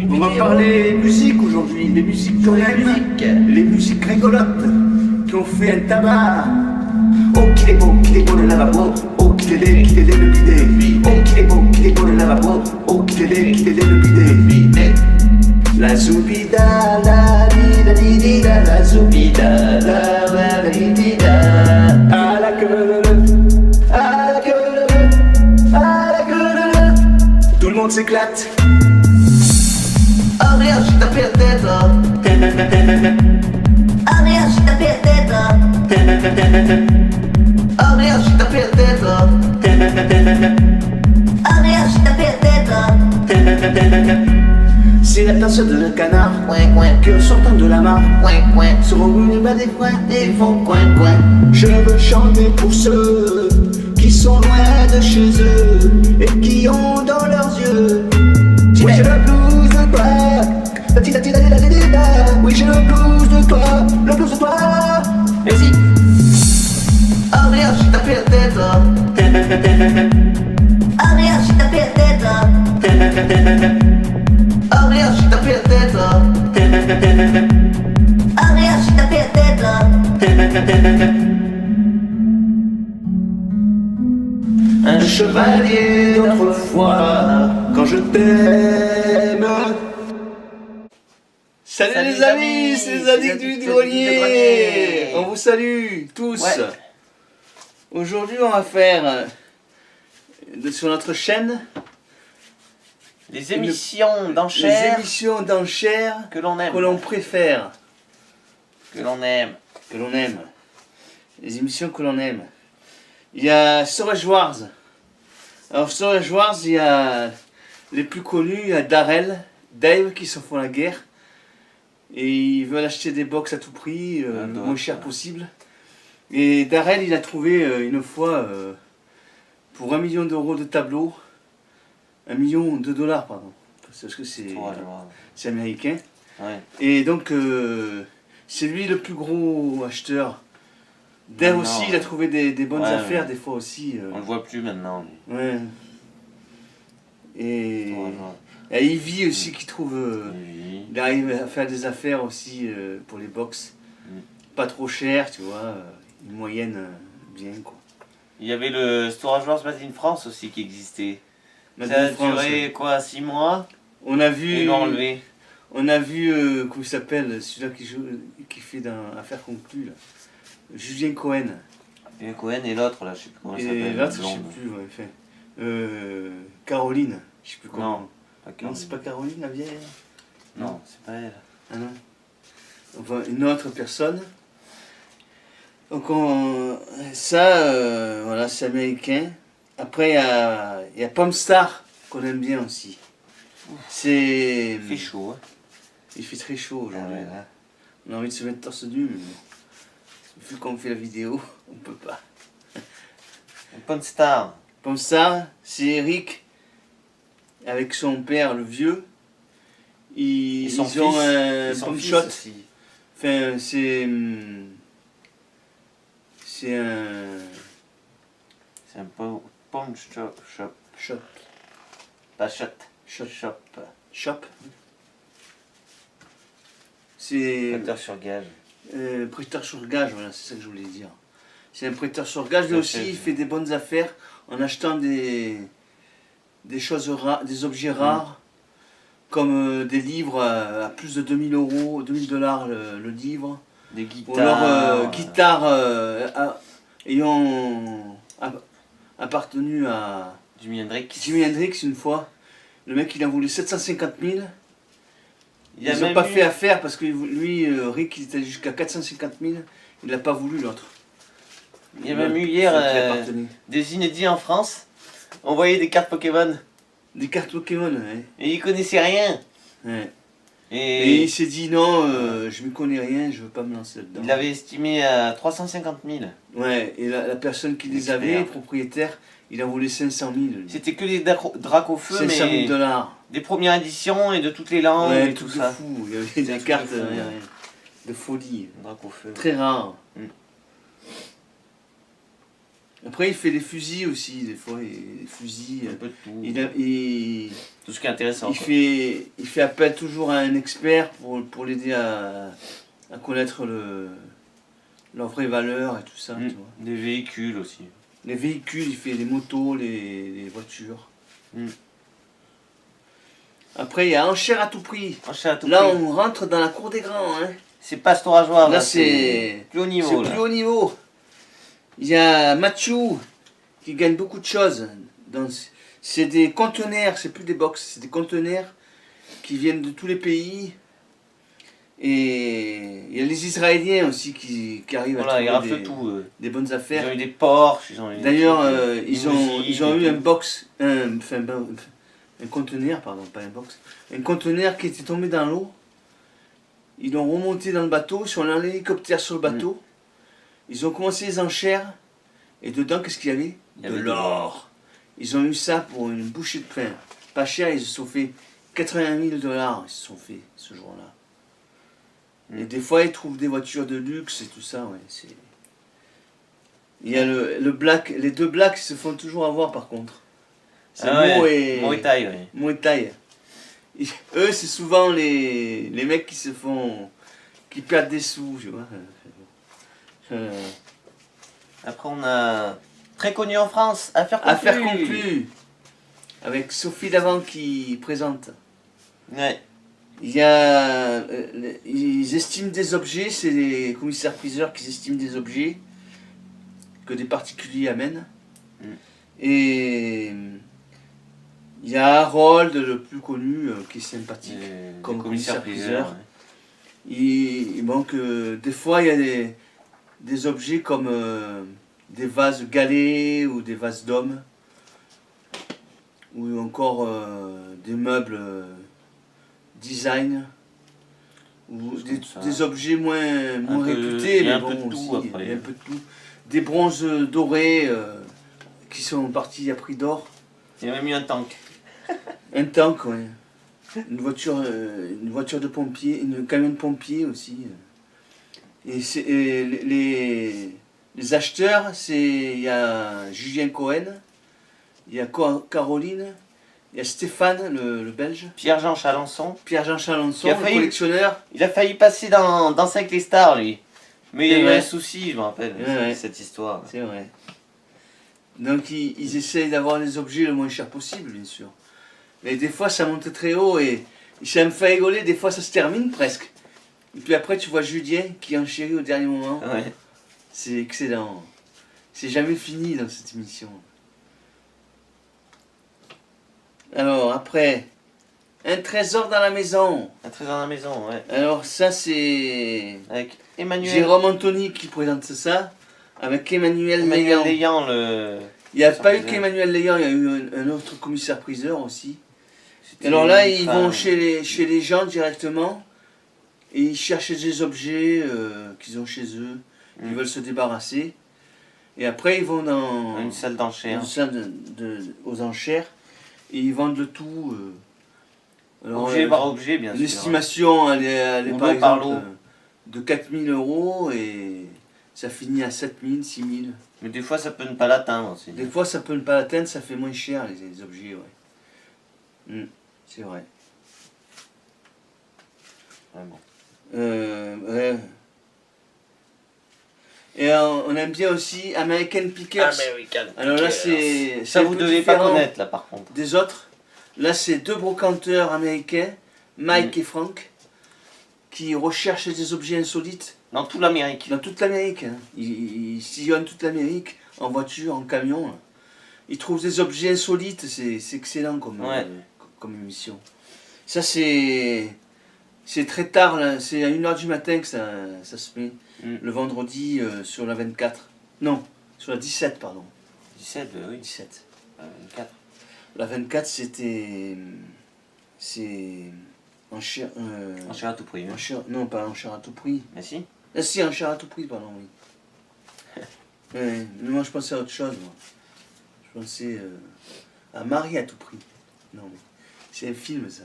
On va parler musique aujourd'hui, les musiques qu'on aime, les musiques rigolotes qui ont fait un tabac. Oh qu'il est beau le lavabo, oh qu'il est le bidet. Oh qu'il est beau le lavabo, oh qu'il est le bidet. La zoubida, la dida, la zoubida, la dida. À la queue, à la queue, à la queue. Tout le monde s'éclate. Oh merde, j'ai tapé la tête là. Oh merde, j'ai tapé la tête là. Oh merde, j'ai tapé la tête là. Oh merde, j'ai tapé la tête là. C'est la personne de le canard, Coin, coin, que en sortant de la mare, coin, coin. seront venus bas des coins et vont coin, coin. Je veux chanter pour ceux qui sont loin de chez eux et qui ont dans leurs yeux. Oui, j'ai le blues de toi. Oui, j'ai le blues de toi, le blues de toi. Merci. Oh merde, j'ai tapé la tête là. Oh merde, j'ai tapé la tête là. Oh merde, j'ai tapé la tête là. Oh merde, j'ai tapé la tête là. Un chevalier d'autrefois, quand je t'aime. Salut, Salut les amis, c'est les addicts du grenier. On vous salue tous. Ouais. Aujourd'hui, on va faire sur notre chaîne Les émissions les d'enchères émissions d'enchères que l'on aime. que l'on préfère, Que l'on aime. que l'on aime. Les émissions que l'on aime. Il y a Storage Wars. Alors Storage Wars, il y a les plus connus, il y a Darrell, Dave qui se font la guerre. Et ils veulent acheter des box à tout prix, le moins cher possible. Et Darrell, il a trouvé une fois, pour 1 million d'euros de tableau, 1 million de dollars, pardon. Parce que c'est américain. Ouais. Et donc, c'est lui le plus gros acheteur. Dave Non, aussi, il a trouvé des bonnes ouais, affaires, mais des fois aussi. On le voit plus maintenant. lui. Ouais. Et, Ouais. et Ivy aussi qui trouve. Oui. Il arrive à faire des affaires aussi pour les box. Mm. Pas trop cher, tu vois. Une moyenne bien, quoi. Il y avait le Storage Wars Made in France aussi qui existait. Made Ça a in France, duré ouais. quoi, 6 mois. On a Et vu. ils l'ont enlevé. On a vu. Comment il s'appelle celui-là qui joue, qui fait dans Affaires conclues, là. Julien Cohen. Et Cohen et l'autre là, je sais plus comment il Et s'appelle. l'autre, je sais blonde. plus, ouais, enfin, Caroline. Je sais plus comment. Non. Pas Non, Caroline. c'est pas Caroline, la vieille. Non, c'est pas elle. Ah non. Enfin, une autre personne. Donc ça, voilà, c'est américain. Après, il y a Pomstar qu'on aime bien aussi. C'est... Il fait chaud. Hein. Il fait très chaud aujourd'hui. Ouais, là. On a envie de se mettre torse nu, mais bon. Vu qu'on fait la vidéo, on peut pas. Une bonne star. Pomstar, c'est Eric avec son père, le vieux. Et son Ils ont fils. un Et son pump fils shot. aussi. Enfin, c'est un C'est un pawn shop. shop. Pas shot. Shop. Shop. Shop. C'est Prêteur sur gage. prêteur sur gage, voilà, c'est ça que je voulais dire. C'est un prêteur sur gage, lui Tout à aussi, fait. il fait des bonnes affaires en achetant des choses rares, des objets rares, comme des livres à plus de 2000 euros, 2000 dollars le livre. Des Ou alors guitares. guitares ayant appartenu à Jimi Hendrix. Jimi Hendrix une fois. Le mec il a voulu 750 000. Il y a Ils n'ont même pas eu- fait affaire parce que lui, Rick, il était jusqu'à 450 000. Il l'a pas voulu l'autre. Il y a même eu hier Ceux qui appartenaient. des inédits en France. On voyait des cartes Pokémon. Des cartes Pokémon, ouais. Et il connaissait rien. Ouais. Et Et il s'est dit non, je ne connais rien, je veux pas me lancer là-dedans. il l'avait estimé à 350 000. Ouais, et la personne qui les avait, L'expert. propriétaire, il a voulu 500 000. lui. C'était que des dracs au feu, 500 000 mais dollars. des premières éditions et de toutes les langues Ouais, et tout tout de ça. fou. Il y avait C'est un des truc cartes de fou, ouais. de folie. Drac au feu. Très rares. Mm. Après, il fait les fusils aussi, des fois, les fusils. Un peu de tout. Il Tout ce qui est intéressant. quoi. fait appel toujours à un expert pour l'aider à connaître leur vraie valeur et tout ça. Tu vois. Des véhicules aussi. Les véhicules, il fait les motos, les voitures. Après, il y a enchère à tout prix. Enchère à tout Là, prix. on rentre dans la cour des grands. Hein. C'est pas Storageoire. Là, c'est plus haut niveau. c'est Là. plus haut niveau. Il y a Mathieu qui gagne beaucoup de choses. C'est des conteneurs, c'est plus des box, c'est des conteneurs qui viennent de tous les pays. Et il y a les Israéliens aussi qui arrivent Voilà, à ils trouver raflent tout. des bonnes Ils affaires. ont eu des Porsche. Ils ont eu D'ailleurs, des ils ont limousines eu et un tout. box, un conteneur, pardon, pas un box, un conteneur qui était tombé dans l'eau. Ils l'ont remonté dans le bateau, ils sont allés en hélicoptère sur le bateau. Ils ont commencé les enchères. Et dedans, qu'est-ce qu'il y avait? Il y avait De de l'or. Ils ont eu ça pour une bouchée de pain. Pas cher, ils se sont fait 80 000 $, ils se sont fait ce jour-là. Et des fois, ils trouvent des voitures de luxe et tout ça, ouais. Il y a le black, les deux blacks se font toujours avoir par contre. C'est Mo et Mo et Thaï, oui. Mo et Thaï. Eux, c'est souvent les mecs qui perdent des sous, tu vois. Après, on a très connu en France, Affaire conclue. Affaire conclue. Avec Sophie Davant qui présente. Ouais. Il y a, ils estiment des objets, c'est les commissaires-priseurs qui estiment des objets que des particuliers amènent. Et il y a Harold, le plus connu, qui est sympathique, comme commissaire-priseur. Il manque, des fois, il y a des objets comme des vases galets ou des vases d'hommes, ou encore des meubles design, ou des objets moins réputés, mais bon, aussi, il y a un peu de tout. Des bronzes dorés qui sont partis à prix d'or. Il y a même eu un tank. Un tank, oui. Une voiture de pompier, un camion de pompier aussi. Et les acheteurs, il y a Julien Cohen, il y a Caroline, il y a Stéphane, le Belge. Pierre-Jean Chalençon. Pierre-Jean Chalençon, Qui a le failli- collectionneur. Il a failli passer dans Danser avec les stars, lui. Mais il y a eu Ouais. un souci, je me rappelle, Ouais. cette histoire. C'est vrai. Donc ils essayent d'avoir les objets le moins cher possible, bien sûr. Mais des fois ça monte très haut et ça me fait rigoler, des fois ça se termine presque. Et puis après tu vois Julien qui enchérit au dernier moment. Ouais. C'est excellent. C'est jamais fini dans cette émission. Alors après, un trésor dans la maison. Un trésor dans la maison, ouais. Alors ça c'est Avec Emmanuel. Jérôme Anthony qui présente ça, avec Emmanuel Emmanuel Léant. Léant, le. Il n'y a pas eu priseur. qu'Emmanuel Léant, il y a eu un autre commissaire-priseur aussi. C'était Alors là, une ils femme. vont chez les gens directement et ils cherchent des objets qu'ils ont chez eux, ils veulent se débarrasser. Et après, ils vont dans Une salle d'enchères. une salle aux enchères et ils vendent le tout. Alors, Objet par objet, bien sûr. l'estimation, elle est On par veut par exemple lot. de 4 000 € et ça finit à 7 000, 6 000. Mais des fois, ça peut ne pas l'atteindre aussi. Des fois, ça peut ne pas l'atteindre, ça fait moins cher les objets, ouais. C'est vrai. Ouais, bon. Ouais. Et on aime bien aussi American Pickers. Alors là, c'est Ça, un vous peu devez pas différent connaître, là, par contre. des autres. Là, c'est deux brocanteurs américains, Mike et Frank, qui recherchent des objets insolites Dans toute l'Amérique. dans toute l'Amérique. Hein. Ils sillonnent toute l'Amérique en voiture, en camion. Là. Ils trouvent des objets insolites, c'est excellent comme, Ouais. comme émission. Ça, c'est très tard, là. C'est à 1h du matin que ça se met. Le vendredi sur la 24. Non, sur la 17, pardon. 17, oui. 17. 24. La 24, c'était. C'est. Enchère. Enchère à tout prix. Oui. Non, pas enchère à tout prix. Mais si. Ah, si, enchère à tout prix, pardon, oui. Ouais, mais moi, je pensais à autre chose, moi. Je pensais à Marie à tout prix. Non, mais c'est un film, ça.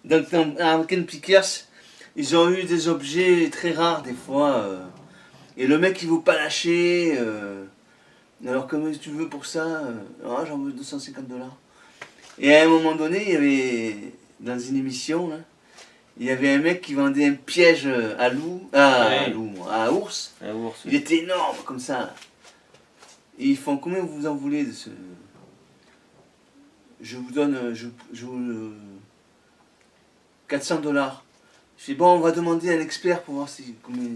Donc, dans American Pickers, ils ont eu des objets très rares, des fois. Et le mec, il veut pas lâcher. Alors comment tu veux pour ça j'en veux 250 $. Et à un moment donné, il y avait, dans une émission, là, il y avait un mec qui vendait un piège à loup, à ours. Un ours. Il était énorme, comme ça. Et ils font, combien vous en voulez de ce... Je vous donne, 400 $. Je fais, bon, on va demander à un expert pour voir si... combien...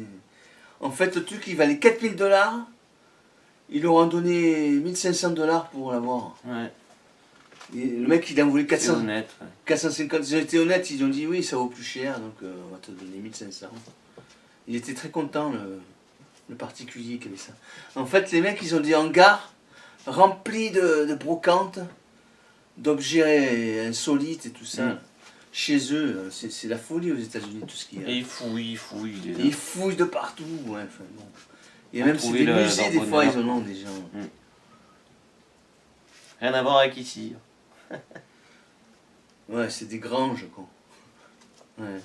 En fait, le truc, il valait 4000 $. Ils leur ont donné 1500 $ pour l'avoir. Ouais. Et le mec, il en voulait C'est 400, honnête. Ouais. 450. Ils ont été honnêtes, ils ont dit oui, ça vaut plus cher, donc on va te donner 1500. Il était très content, le particulier qui avait ça. En fait, les mecs, ils ont des hangars remplis de brocantes, d'objets insolites et tout ça. Mm. Chez eux, c'est la folie aux États-Unis, tout ce qu'il y a. Et il fouille. Ils fouillent de partout. Ouais, enfin, bon. Et On même c'est trouvait des musées, leur des fois, bonheur. ils en ont des gens. Rien à voir avec ici. Ouais, c'est des granges, quoi. Ouais.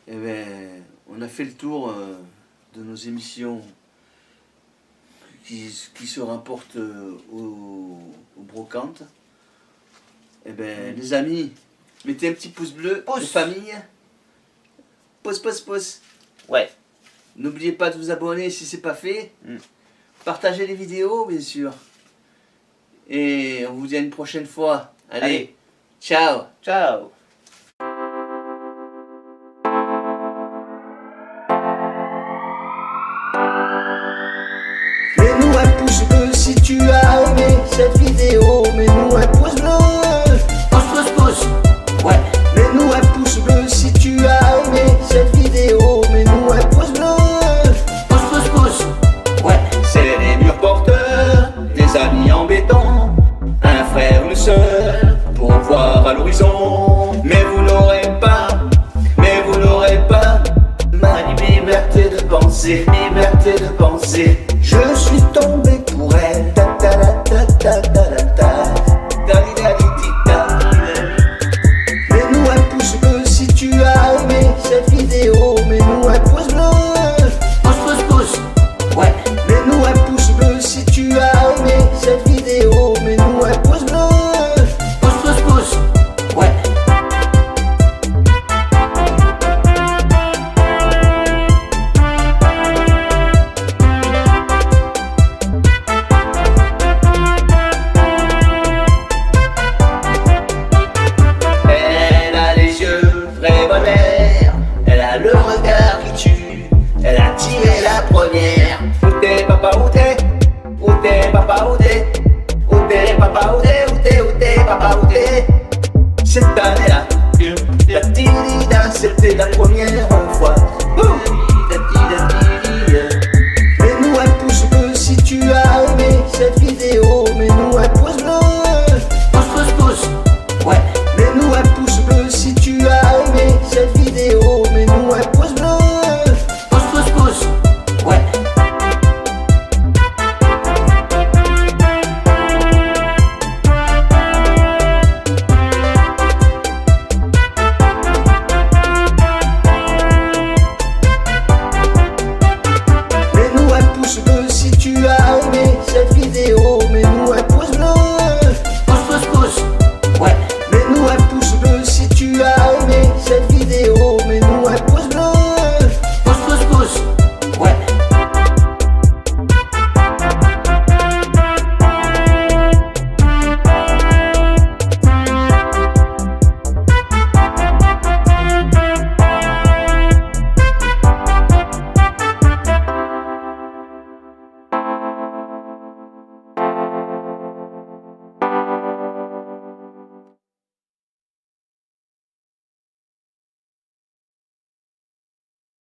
Eh ben, on a fait le tour de nos émissions qui se rapportent aux brocantes. Eh ben, les amis, mettez un petit pouce bleu, Pouce. de famille. Pouce. Ouais. N'oubliez pas de vous abonner si c'est pas fait. Mm. Partagez les vidéos, bien sûr. Et on vous dit à une prochaine fois. Allez. Ciao. Ciao. Mets-nous un pouce bleu si tu as aimé cette vidéo. Mets-nous un pouce bleu. Pouce. Ouais. Mets-nous un pouce bleu si tu as aimé cette vidéo. Mets-nous un pouce bleu. Pouce. Ouais. C'est les murs porteurs, des amis en béton, un frère, une sœur, pour voir à l'horizon. Mais vous n'aurez pas ma liberté de penser, Je suis tombé